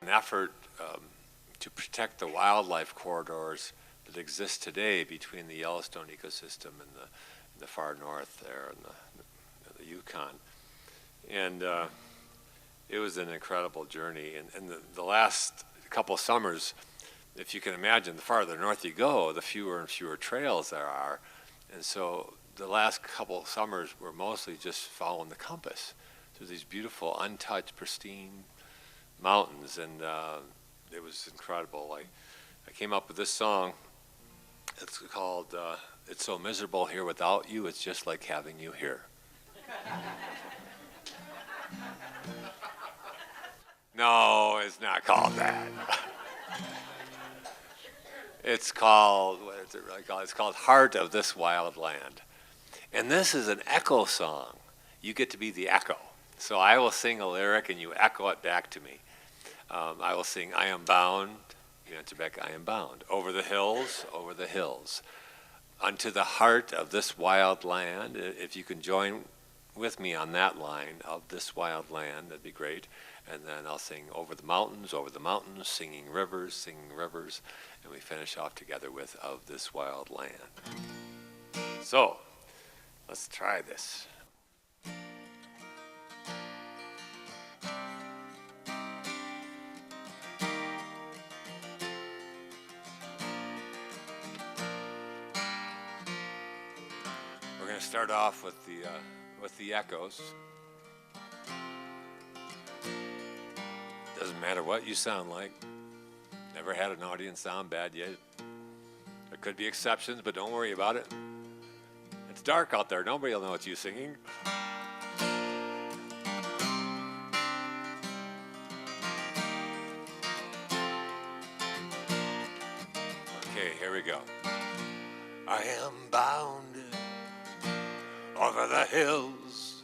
An effort to protect the wildlife corridors that exist today between the Yellowstone ecosystem and the far north there and the Yukon. And it was an incredible journey. And the last couple summers, if you can imagine, the farther north you go, the fewer and fewer trails there are. And so the last couple summers were mostly just following the compass through these beautiful, untouched, pristine mountains. And it was incredible. I came up with this song. It's called It's So Miserable Here Without You, It's Just Like Having You Here. No, it's not called that. It's called, what is it really called? It's called Heart of This Wild Land. And this is an echo song. You get to be the echo. So I will sing a lyric and you echo it back to me. I will sing, I am bound. You answer back, I am bound. Over the hills, unto the heart of this wild land. If you can join with me on that line, of this wild land, that'd be great. And then I'll sing over the mountains, singing rivers, and we finish off together with of this wild land. So, let's try this. We're going to start off with the echoes. Doesn't matter what you sound like. Never had an audience sound bad yet. There could be exceptions, but don't worry about it. It's dark out there. Nobody will know it's you singing. Okay, here we go. I am bound over the hills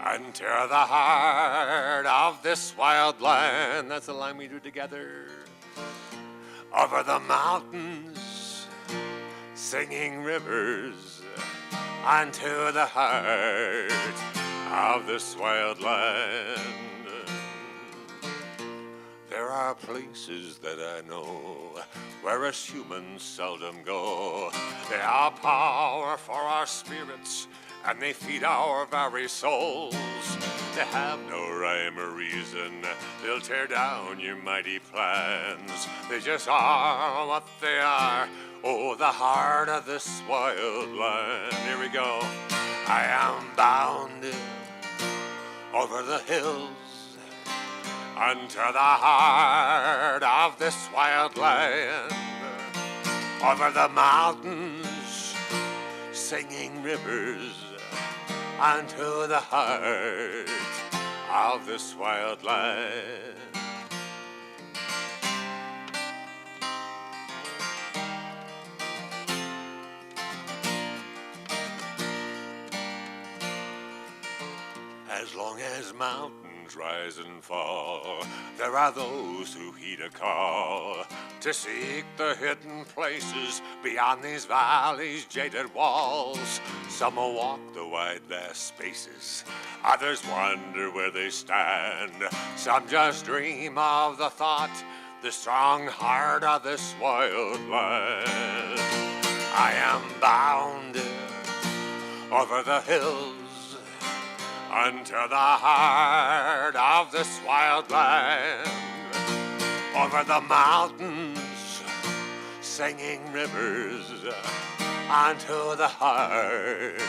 unto the heart of this wild land. That's the line we do together. Over the mountains, singing rivers, unto the heart of this wild land. There are places that I know where us humans seldom go. They are power for our spirits, and they feed our very souls. They have no rhyme or reason. They'll tear down your mighty plans. They just are what they are. Oh, the heart of this wild land. Here we go. I am bound over the hills unto the heart of this wild land. Over the mountains, singing rivers, unto the heart of this wild land. As long as mountains rise and fall, there are those who heed a call to seek the hidden places beyond these valleys' jaded walls. Some will walk the wide vast spaces, others wonder where they stand. Some just dream of the thought, the strong heart of this wild land. I am bound over the hills unto the heart of this wild land. Over the mountains, singing rivers, unto the heart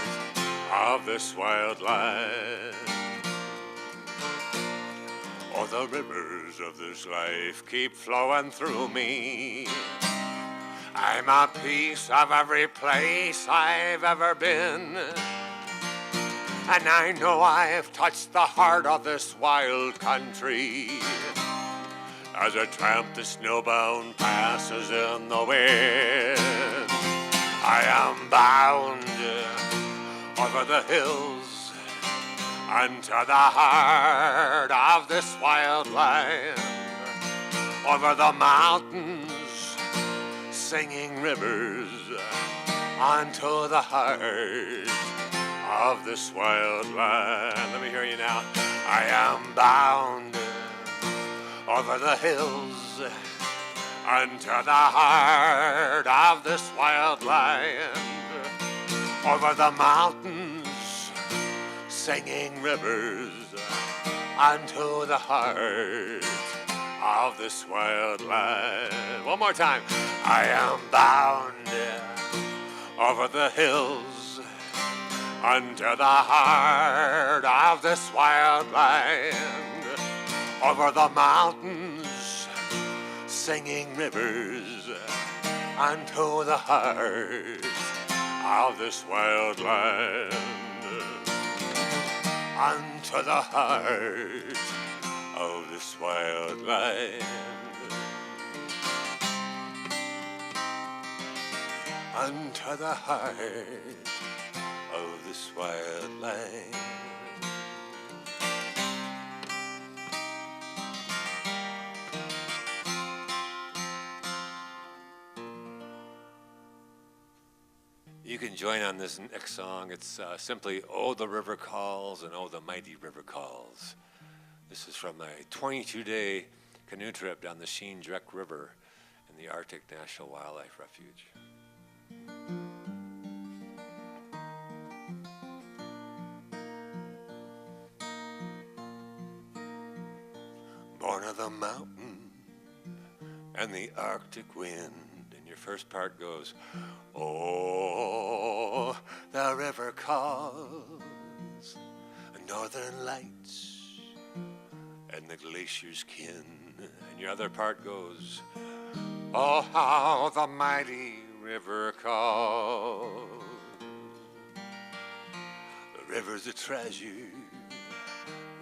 of this wild land. Oh, the rivers of this life keep flowing through me. I'm a piece of every place I've ever been. And I know I've touched the heart of this wild country. As I tramp the snowbound passes in the wind, I am bound over the hills unto the heart of this wild land. Over the mountains, singing rivers, unto the heart of this wild land. Let me hear you now. I am bound over over the hills, unto the heart of this wild land, over the mountains, singing rivers, unto the heart of this wild land. One more time. I am bound over the hills, unto the heart of this wild land, over the mountains, singing rivers, unto the heart of this wild land, unto the heart of this wild land, unto the heart of this wild land. You can join on this next song. It's simply "Oh, the River Calls" and "Oh, the Mighty River Calls." This is from a 22-day canoe trip down the Sheen-Drek River in the Arctic National Wildlife Refuge. Born of the mountain and the Arctic wind. And your first part goes, oh, the river calls, northern lights and the glacier's kin. And your other part goes, oh, how the mighty river calls. The river's a treasure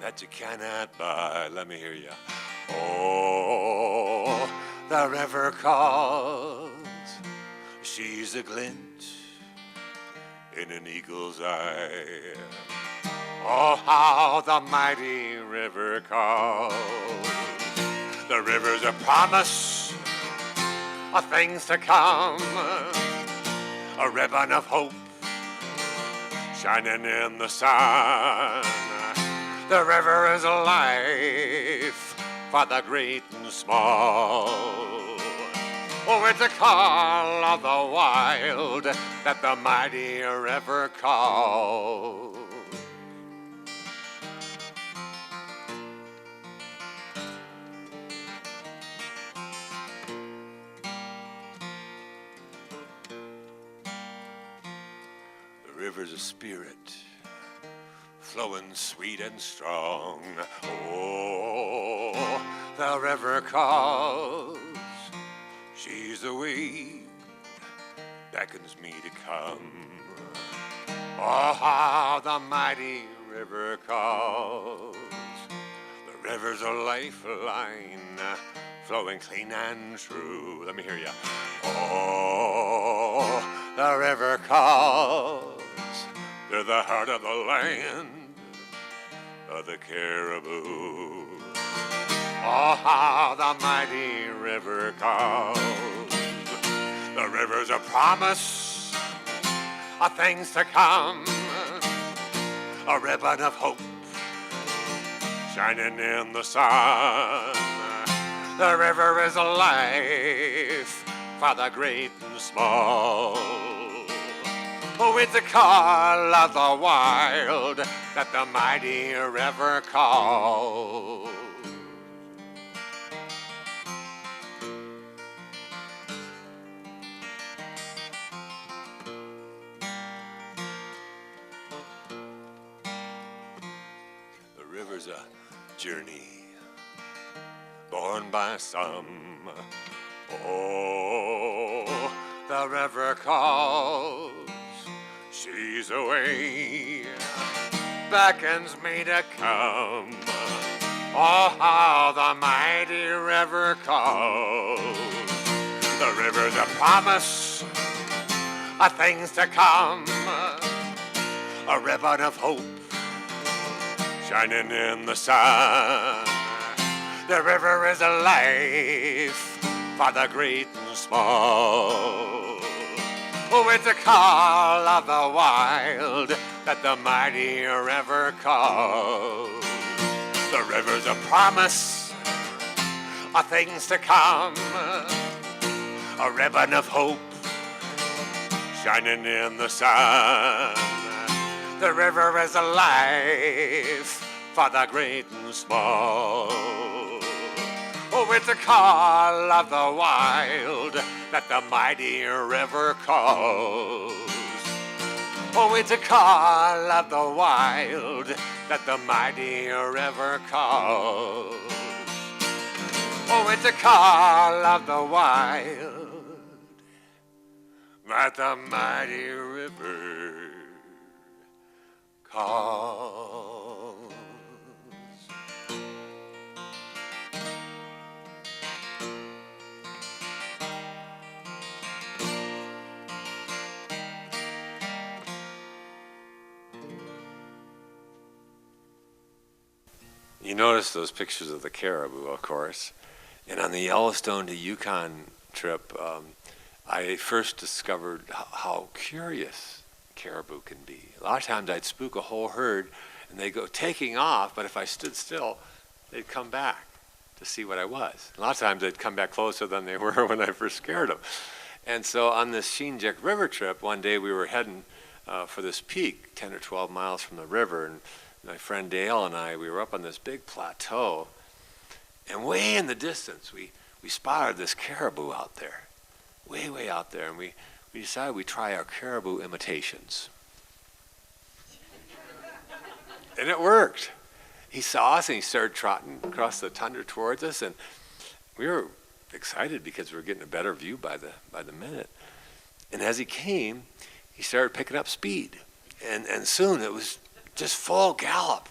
that you cannot buy. Let me hear you. Oh, the river calls. She's a glint in an eagle's eye. Oh, how the mighty river calls. The river's a promise of things to come, a ribbon of hope shining in the sun. The river is a life for the great and small. Oh, it's a call of the wild that the mighty river calls. The river's a spirit flowing sweet and strong. Oh, the river calls. She's the way beckons me to come. Oh, how the mighty river calls. The river's a lifeline, flowing clean and true. Let me hear ya. Oh, the river calls to the heart of the land of the caribou. Oh, how the mighty river calls. The river's a promise of things to come, a ribbon of hope shining in the sun. The river is a life for the great and small. Oh, it's a call of the wild that the mighty river calls. The river's a journey borne by some. Oh, the river calls. She's away, beckons me to come. Oh, how the mighty river calls. The river's a promise of things to come, a ribbon of hope shining in the sun. The river is a life for the great and small. Oh, it's a call of the wild that the mighty river calls. The river's a promise of things to come. A ribbon of hope shining in the sun. The river is alive for the great and small. Oh, it's a call of the wild that the mighty river calls. Oh, it's a call of the wild that the mighty river calls. Oh, it's a call of the wild that the mighty river calls. You notice those pictures of the caribou, of course. And on the Yellowstone to Yukon trip, I first discovered how curious caribou can be. A lot of times I'd spook a whole herd and they'd go taking off, but if I stood still, they'd come back to see what I was. A lot of times they'd come back closer than they were when I first scared them. And so on this Shinjik River trip, one day we were heading for this peak, 10 or 12 miles from the river, and my friend Dale and I, we were up on this big plateau, and way in the distance, we spotted this caribou out there, way out there, and we decided we'd try our caribou imitations. And it worked. He saw us and he started trotting across the tundra towards us, and we were excited because we were getting a better view by the minute. And as he came, he started picking up speed, and soon it was just full gallop,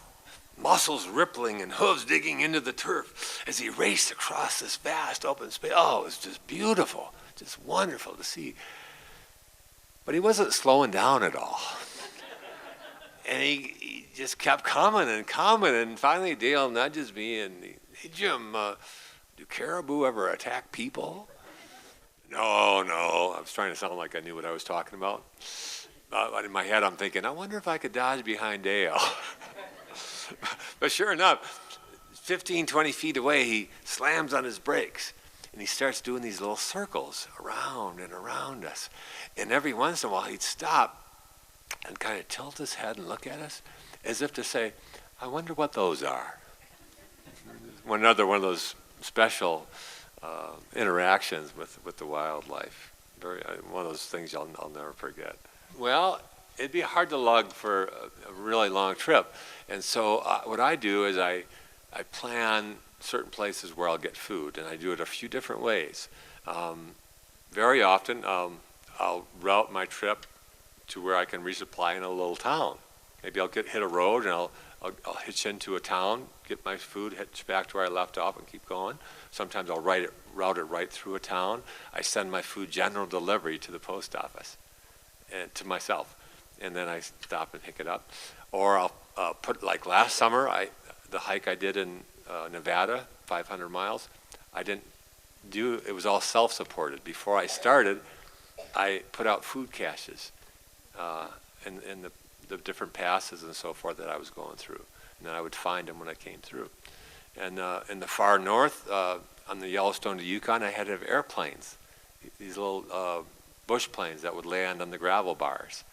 muscles rippling and hooves digging into the turf as he raced across this vast open space. Oh, it was just beautiful, just wonderful to see. But he wasn't slowing down at all. And he just kept coming, and finally Dale nudges me and hey Jim, do caribou ever attack people? No, I was trying to sound like I knew what I was talking about. In my head, I'm thinking, I wonder if I could dodge behind Dale. But sure enough, 15, 20 feet away, he slams on his brakes, and he starts doing these little circles around and around us. And every once in a while, he'd stop and kind of tilt his head and look at us, as if to say, I wonder what those are. Another one of those special interactions with the wildlife. One of those things I'll never forget. Well, it'd be hard to lug for a really long trip. And so what I do is I plan certain places where I'll get food, and I do it a few different ways. Very often, I'll route my trip to where I can resupply in a little town. Maybe I'll hit a road and I'll hitch into a town, get my food, hitch back to where I left off and keep going. Sometimes I'll route it right through a town. I send my food general delivery to the post office and to myself, and then I stop and pick it up. Or I'll put, like last summer, the hike I did in Nevada, 500 miles, it was all self-supported. Before I started, I put out food caches in the different passes and so forth that I was going through, and then I would find them when I came through. And in the far north, on the Yellowstone to Yukon, I had to have airplanes, these little bush planes that would land on the gravel bars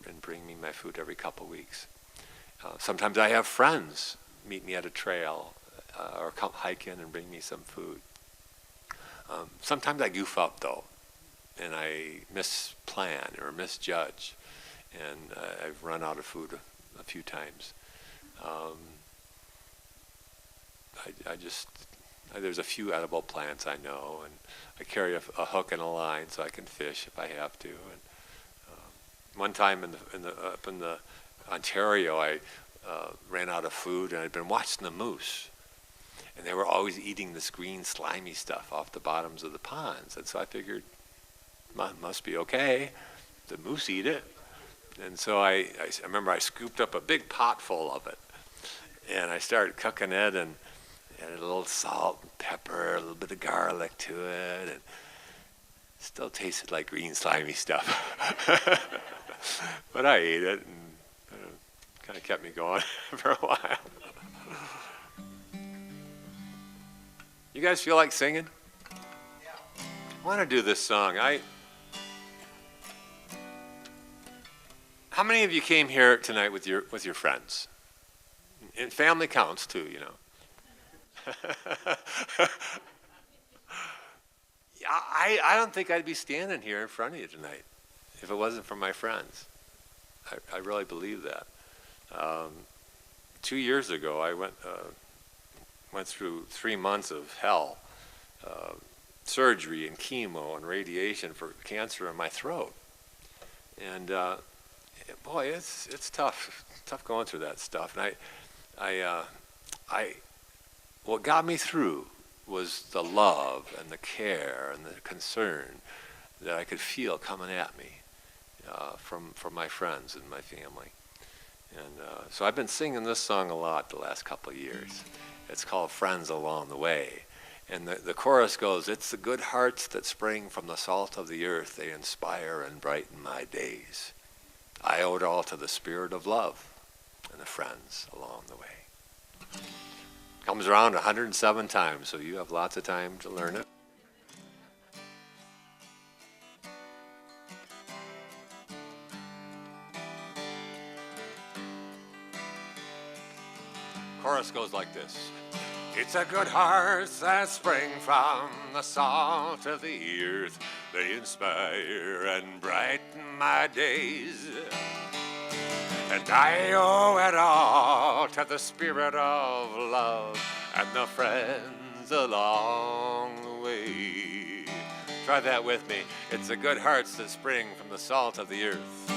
and bring me my food every couple weeks. Sometimes I have friends meet me at a trail or come hike in and bring me some food. Sometimes I goof up though, and I misplan or misjudge, and I've run out of food a few times. There's a few edible plants I know, and I carry a hook and a line so I can fish if I have to. And one time up in the Ontario, I ran out of food, and I'd been watching the moose, and they were always eating this green slimy stuff off the bottoms of the ponds, and so I figured must be okay. The moose eat it. And so I remember I scooped up a big pot full of it, and I started cooking it, and added a little salt and pepper, a little bit of garlic to it, and it still tasted like green slimy stuff. But I ate it, and kind of kept me going for a while. You guys feel like singing? Yeah. I want to do this song. How many of you came here tonight with your friends? And family counts too, you know. I don't think I'd be standing here in front of you tonight if it wasn't for my friends. I really believe that. 2 years ago, I went through 3 months of hell, surgery and chemo and radiation for cancer in my throat. And boy, it's tough going through that stuff. And what got me through was the love and the care and the concern that I could feel coming at me from my friends and my family. And so I've been singing this song a lot the last couple of years. It's called Friends Along the Way. And the chorus goes, "It's the good hearts that spring from the salt of the earth. They inspire and brighten my days. I owe it all to the spirit of love and the friends along the way." Comes around 107 times, so you have lots of time to learn it. Chorus goes like this. It's a good hearts that spring from the salt of the earth. They inspire and brighten my days. And I owe it all to the spirit of love and the friends along the way. Try that with me. It's the good hearts that spring from the salt of the earth.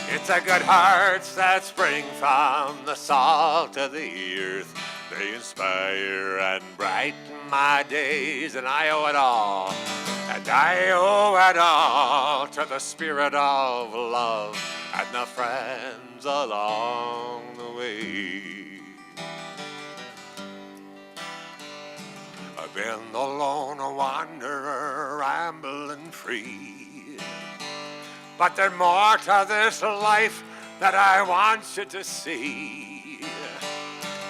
It's the good hearts that spring from the salt of the earth. They inspire and brighten my days, and I owe it all. And I owe it all to the spirit of love and the friends along the way. I've been the lone wanderer, rambling free. But there's more to this life that I want you to see.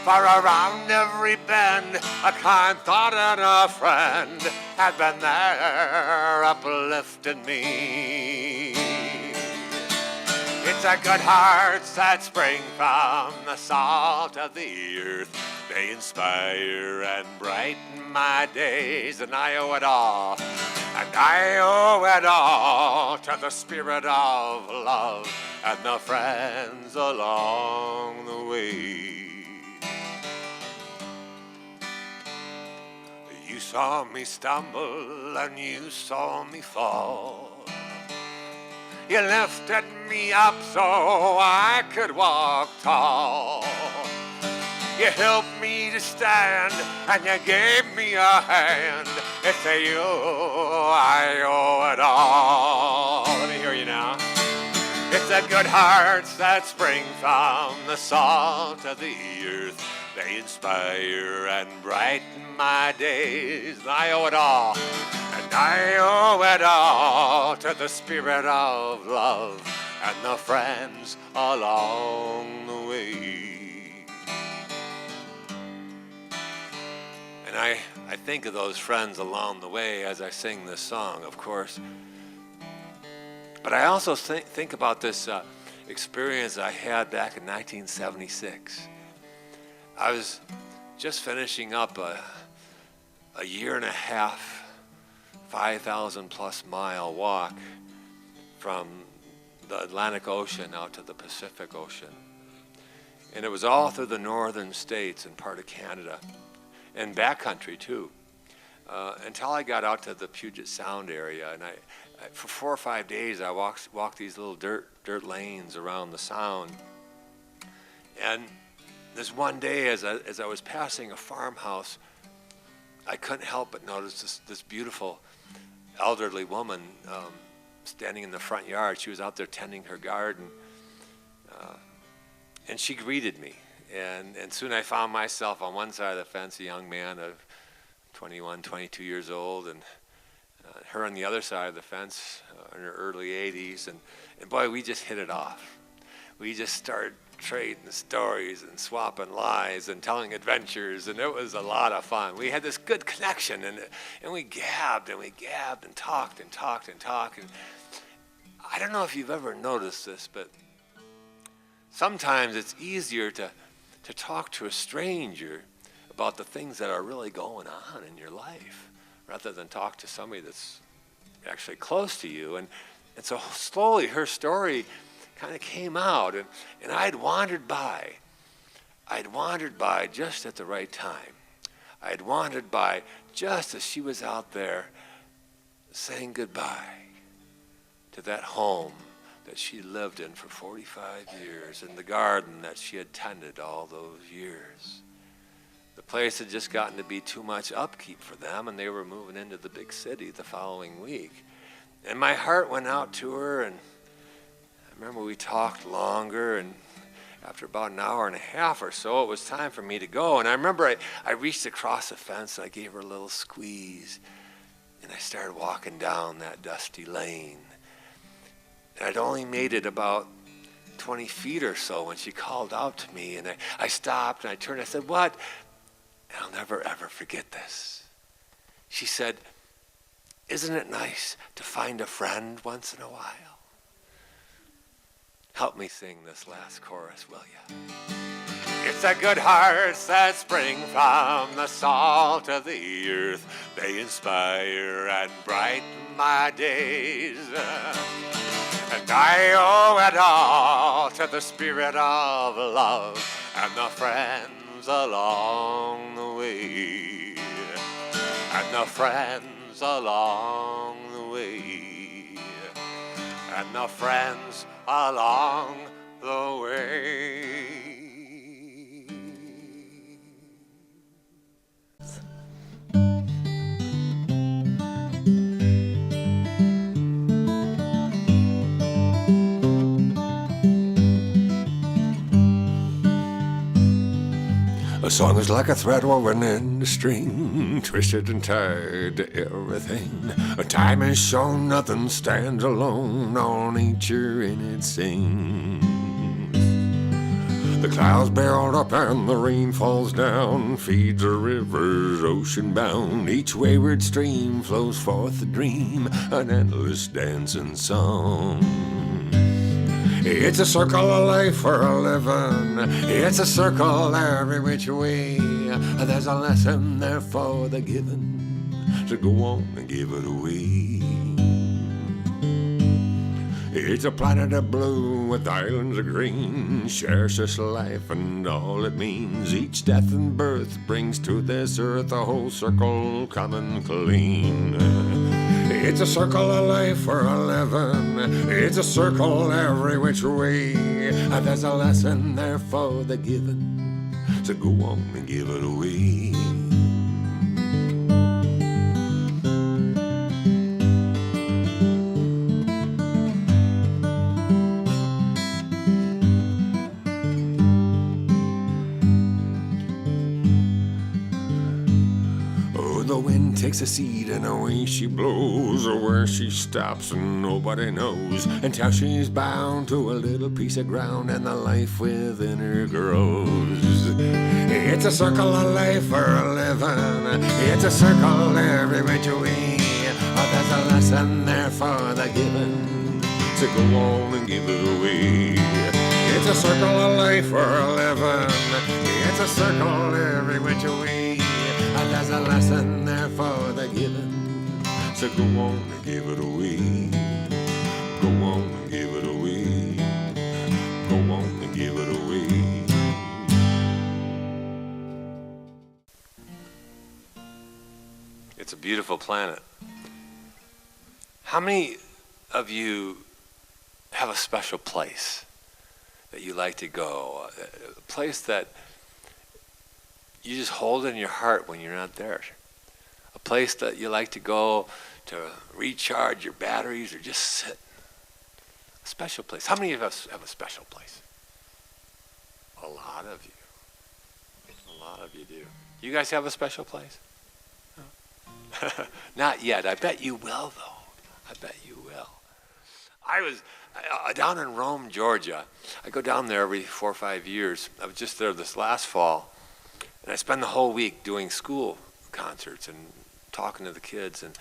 For around every bend, a kind thought and a friend had been there uplifting me. It's a good hearts that spring from the salt of the earth. They inspire and brighten my days, and I owe it all. And I owe it all to the spirit of love and the friends along the way. You saw me stumble and you saw me fall. You lifted me up so I could walk tall. You helped me to stand and you gave me a hand. It's to you I owe it all. Let me hear you now. It's the good hearts that spring from the salt of the earth. They inspire and brighten my days. I owe it all. And I owe it all to the spirit of love and the friends along the way. And I think of those friends along the way as I sing this song, of course. But I also think about this experience I had back in 1976. I was just finishing up a year and a half, 5,000 plus mile walk from the Atlantic Ocean out to the Pacific Ocean. And it was all through the northern states and part of Canada, and backcountry too, until I got out to the Puget Sound area. And I for 4 or 5 days, I walked these little dirt lanes around the Sound. And this one day, as I was passing a farmhouse, I couldn't help but notice this beautiful elderly woman standing in the front yard. She was out there tending her garden, and she greeted me. And soon I found myself on one side of the fence, a young man of 21, 22 years old, and her on the other side of the fence in her early 80s. And boy, we just hit it off. We just started trading stories and swapping lies and telling adventures, and it was a lot of fun. We had this good connection, and we gabbed and we gabbed and talked and talked and talked. And I don't know if you've ever noticed this, but sometimes it's easier to talk to a stranger about the things that are really going on in your life rather than talk to somebody that's actually close to you. And so slowly her story kind of came out, and I'd wandered by just at the right time. I'd wandered by just as she was out there saying goodbye to that home that she lived in for 45 years, and the garden that she had tended all those years. The place had just gotten to be too much upkeep for them, and they were moving into the big city the following week. And my heart went out to her, and I remember we talked longer, and after about an hour and a half or so, it was time for me to go. And I remember I reached across the fence, and I gave her a little squeeze, and I started walking down that dusty lane. And I'd only made it about 20 feet or so when she called out to me, and I stopped, and I turned, and I said, "What?" And I'll never, ever forget this. She said, "Isn't it nice to find a friend once in a while?" Help me sing this last chorus, will you? It's the good hearts that spring from the salt of the earth. They inspire and brighten my days. And I owe it all to the spirit of love and the friends along the way. And the friends along the way. And the friends along the way. A song is like a thread woven in the string, twisted and tied to everything. A time has shown nothing stands alone, all nature in it sings. The clouds build up and the rain falls down, feeds the rivers ocean bound. Each wayward stream flows forth a dream, an endless dancing song. It's a circle of life for a living. It's a circle every which way. There's a lesson there for the giving, so go on and give it away. It's a planet of blue with islands of green, shares this life and all it means. Each death and birth brings to this earth a whole circle coming clean. It's a circle of life for a living. It's a circle every which way. And there's a lesson there for the giving, so go on and give it away. The wind takes a seed and away she blows, or where she stops and nobody knows, until she's bound to a little piece of ground and the life within her grows. It's a circle of life for a living. It's a circle every which way. There's a lesson there for the giving, so go on and give it away. It's a circle of life for a living. It's a circle every which way. There's a lesson there for the giving, so go on and give it away. Go on and give it away. Go on and give it away. It's a beautiful planet. How many of you have a special place that you like to go? A place that you just hold in your heart when you're not there. A place that you like to go to recharge your batteries or just sit. A special place. How many of us have a special place? A lot of you. A lot of you do. You guys have a special place? No? Not yet. I bet you will, though. I bet you will. I was down in Rome, Georgia. I go down there every 4 or 5 years. I was just there this last fall, and I spend the whole week doing school concerts and talking to the kids, and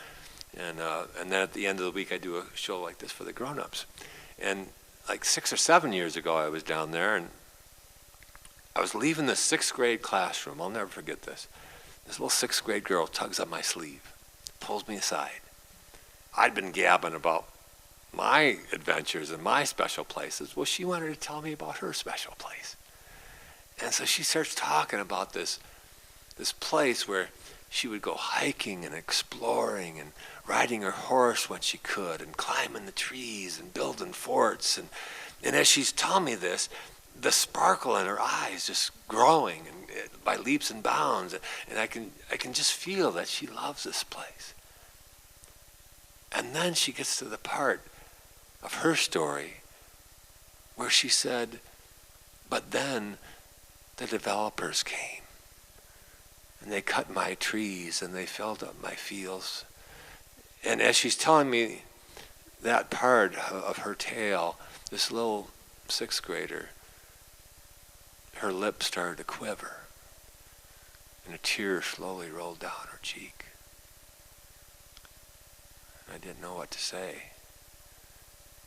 then at the end of the week I do a show like this for the grown-ups. And like 6 or 7 years ago I was down there, and I was leaving the 6th grade classroom. I'll never forget this. This little 6th grade girl tugs on my sleeve, pulls me aside. I'd been gabbing about my adventures and my special places. Well, she wanted to tell me about her special place. And so she starts talking about this place where she would go hiking and exploring and riding her horse when she could and climbing the trees and building forts. And as she's telling me this, the sparkle in her eyes just growing and by leaps and bounds. And I can just feel that she loves this place. And then she gets to the part of her story where she said, but then the developers came and they cut my trees and they filled up my fields. And as she's telling me that part of her tale, this little 6th grader, her lips started to quiver and a tear slowly rolled down her cheek. And I didn't know what to say.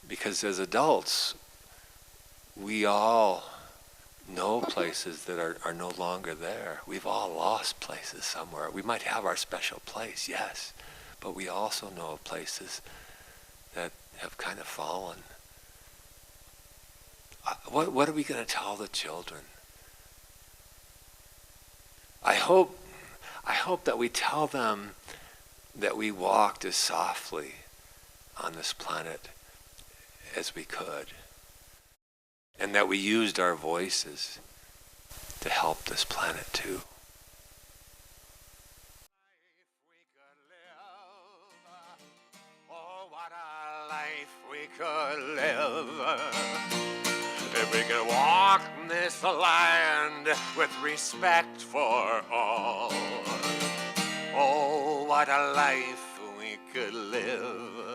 Because as adults, we all know places that are no longer there. We've all lost places somewhere. We might have our special place, yes, but we also know of places that have kind of fallen. What are we going to tell the children? I hope that we tell them that we walked as softly on this planet as we could, and that we used our voices to help this planet too. Oh, what a life we could live if we could walk this land with respect for all. Oh, what a life we could live